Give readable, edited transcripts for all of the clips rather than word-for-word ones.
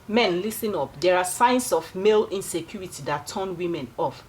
Men, listen up. There are signs of male insecurity that turn women off.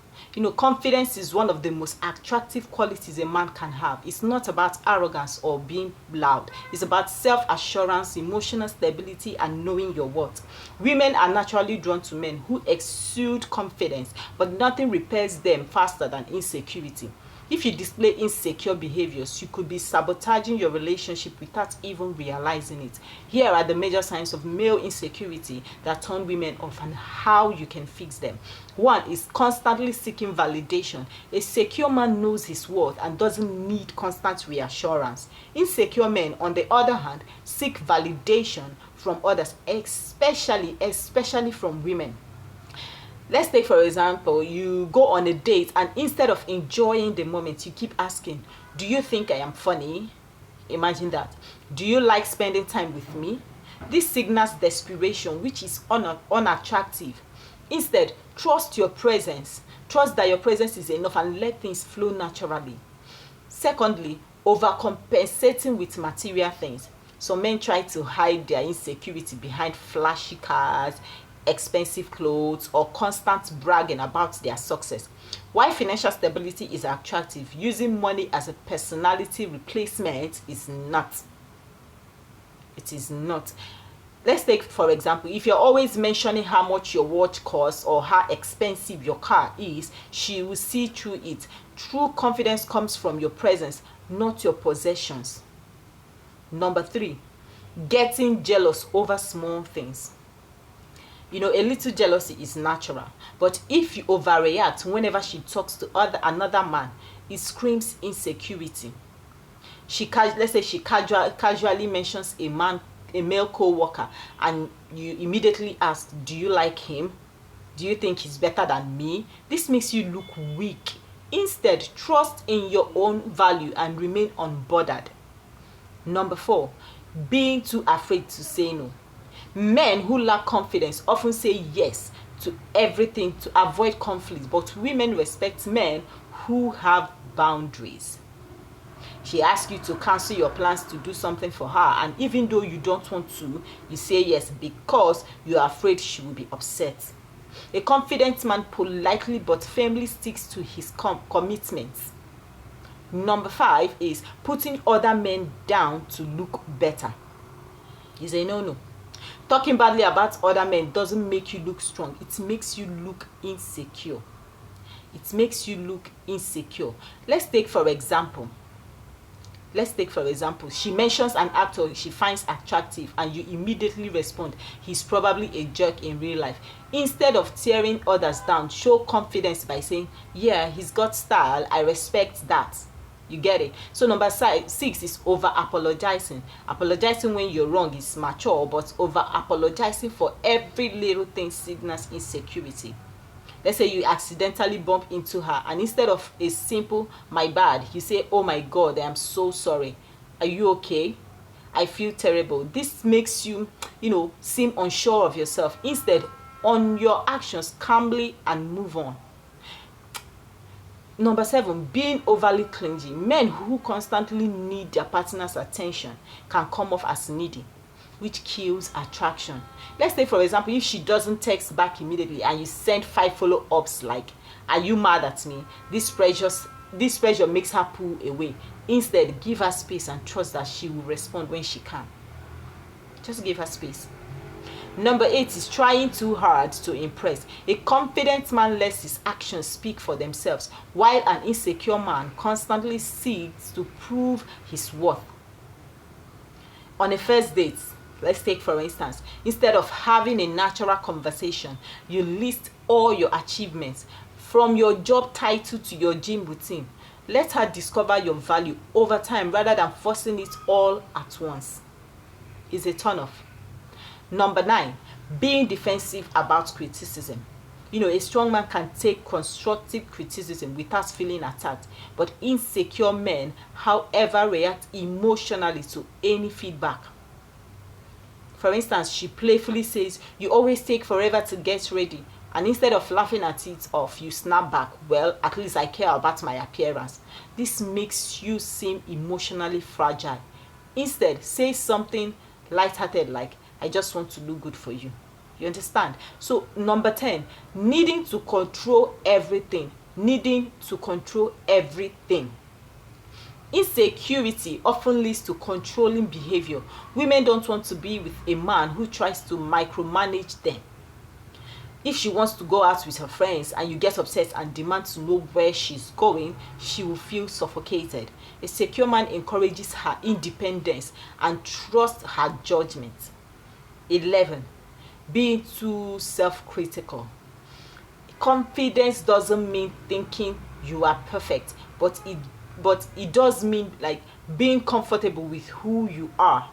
Confidence is one of the most attractive qualities a man can have. It's not about arrogance or being loud. It's about self-assurance, emotional stability, and knowing your worth. Women are naturally drawn to men who exude confidence, but nothing repels them faster than insecurity. If you display insecure behaviors, you could be sabotaging your relationship without even realizing it. Here are the major signs of male insecurity that turn women off and how you can fix them. One is constantly seeking validation. A secure man knows his worth and doesn't need constant reassurance. Insecure men, on the other hand, seek validation from others, especially from women. Let's take, for example, you go on a date and instead of enjoying the moment, you keep asking, do you think I am funny? Imagine that. Do you like spending time with me? This signals desperation, which is unattractive. Instead, trust your presence. Trust that your presence is enough and let things flow naturally. Secondly, overcompensating with material things. Some men try to hide their insecurity behind flashy cars, expensive clothes, or constant bragging about their success. While financial stability is attractive, using money as a personality replacement is not. It is not. Let's take, for example, if you're always mentioning how much your watch costs or how expensive your car is, she will see through it. True confidence comes from your presence, not your possessions. Number 3, getting jealous over small things. A little jealousy is natural, but if you overreact whenever she talks to another man, it screams insecurity. Let's say she casually mentions a male co-worker, and you immediately ask, do you like him? Do you think he's better than me? This makes you look weak. Instead, trust in your own value and remain unbothered. Number 4, being too afraid to say no. Men who lack confidence often say yes to everything to avoid conflict, but women respect men who have boundaries. She asks you to cancel your plans to do something for her, and even though you don't want to, you say yes because you are afraid she will be upset. A confident man politely but firmly sticks to his commitments. Number 5 is putting other men down to look better. Is a no-no. Talking badly about other men doesn't make you look strong. It makes you look insecure. It makes you look insecure. Let's take for example, she mentions an actor she finds attractive and you immediately respond, he's probably a jerk in real life. Instead of tearing others down, show confidence by saying, yeah, he's got style, I respect that. You get it? So number 6 is over apologizing. Apologizing when you're wrong is mature, but over apologizing for every little thing signals insecurity. Let's say you accidentally bump into her, and instead of a simple my bad, you say, oh my god, I am so sorry. Are you okay? I feel terrible. This makes you seem unsure of yourself. Instead, own your actions calmly and move on. Number 7, being overly clingy. Men who constantly need their partner's attention can come off as needy, which kills attraction. Let's say, for example, if she doesn't text back immediately and you send 5 follow-ups like, are you mad at me? This pressure makes her pull away. Instead, give her space and trust that she will respond when she can. Just give her space. Number 8 is trying too hard to impress. A confident man lets his actions speak for themselves, while an insecure man constantly seeks to prove his worth. On a first date, let's take for instance, instead of having a natural conversation, you list all your achievements, from your job title to your gym routine. Let her discover your value over time rather than forcing it all at once. It's a turn off. Number 9, being defensive about criticism. A strong man can take constructive criticism without feeling attacked, but insecure men, however, react emotionally to any feedback. For instance, she playfully says, you always take forever to get ready, and instead of laughing at it off, you snap back, well, at least I care about my appearance. This makes you seem emotionally fragile. Instead, say something lighthearted like, I just want to look good for you. You understand? So number 10, needing to control everything. Needing to control everything. Insecurity often leads to controlling behavior. Women don't want to be with a man who tries to micromanage them. If she wants to go out with her friends and you get upset and demand to know where she's going, she will feel suffocated. A secure man encourages her independence and trusts her judgment. 11. Being too self-critical. Confidence doesn't mean thinking you are perfect, but it does mean like being comfortable with who you are.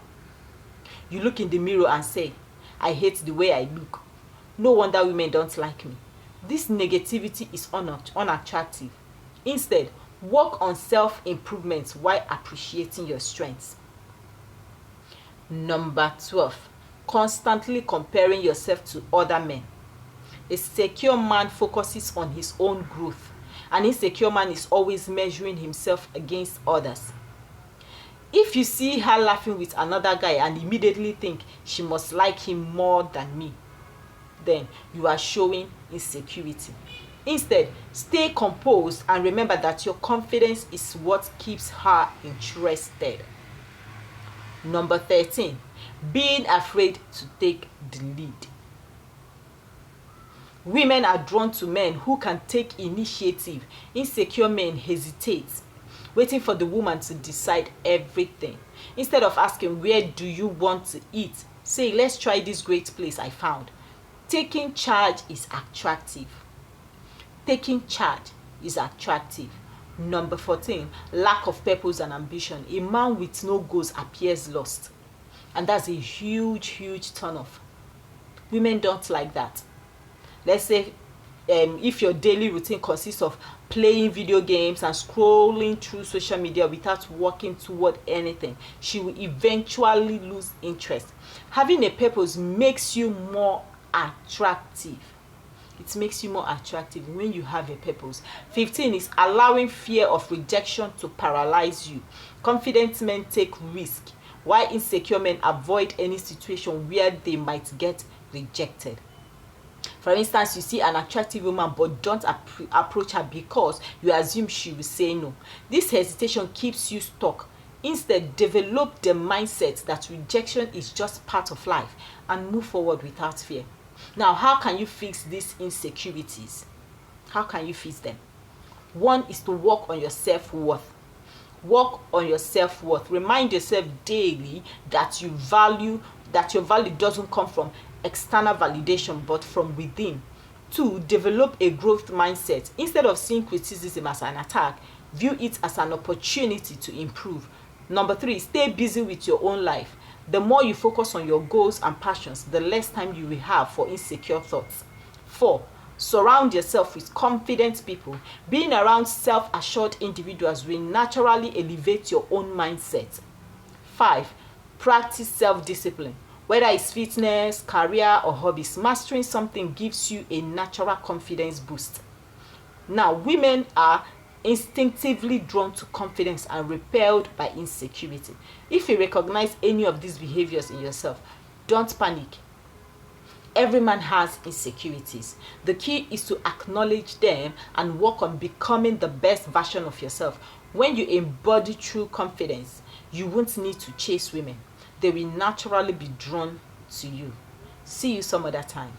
You look in the mirror and say, I hate the way I look. No wonder women don't like me. This negativity is unattractive. Instead, work on self-improvement while appreciating your strengths. Number 12. Constantly comparing yourself to other men. A secure man focuses on his own growth. An insecure man is always measuring himself against others. If you see her laughing with another guy and immediately think she must like him more than me, then you are showing insecurity. Instead, stay composed and remember that your confidence is what keeps her interested. Number 13, being afraid to take the lead. Women are drawn to men who can take initiative. Insecure men hesitate, waiting for the woman to decide everything. Instead of asking, where do you want to eat? Say, let's try this great place I found. Taking charge is attractive. Taking charge is attractive. Number 14, lack of purpose and ambition. A man with no goals appears lost. And that's a huge turn off. Women don't like that. Let's say if your daily routine consists of playing video games and scrolling through social media without working toward anything, she will eventually lose interest. Having a purpose makes you more attractive. It makes you more attractive when you have a purpose. 15 is allowing fear of rejection to paralyze you. Confident men take risk, while insecure men avoid any situation where they might get rejected. For instance, you see an attractive woman but don't approach her because you assume she will say no. This hesitation keeps you stuck. Instead, develop the mindset that rejection is just part of life and move forward without fear. Now, how can you fix these insecurities? How can you fix them? One is to work on your self-worth. Work on your self-worth. Remind yourself daily that your value doesn't come from external validation but from within. 2, develop a growth mindset. Instead of seeing criticism as an attack, view it as an opportunity to improve. Number 3, stay busy with your own life. The more you focus on your goals and passions, the less time you will have for insecure thoughts. 4, surround yourself with confident people. Being around self-assured individuals will naturally elevate your own mindset. 5, practice self-discipline. Whether it's fitness, career, or hobbies, mastering something gives you a natural confidence boost. Now, women are instinctively drawn to confidence and repelled by insecurity. If you recognize any of these behaviors in yourself, don't panic. Every man has insecurities. The key is to acknowledge them and work on becoming the best version of yourself. When you embody true confidence, you won't need to chase women. They will naturally be drawn to you. See you some other time.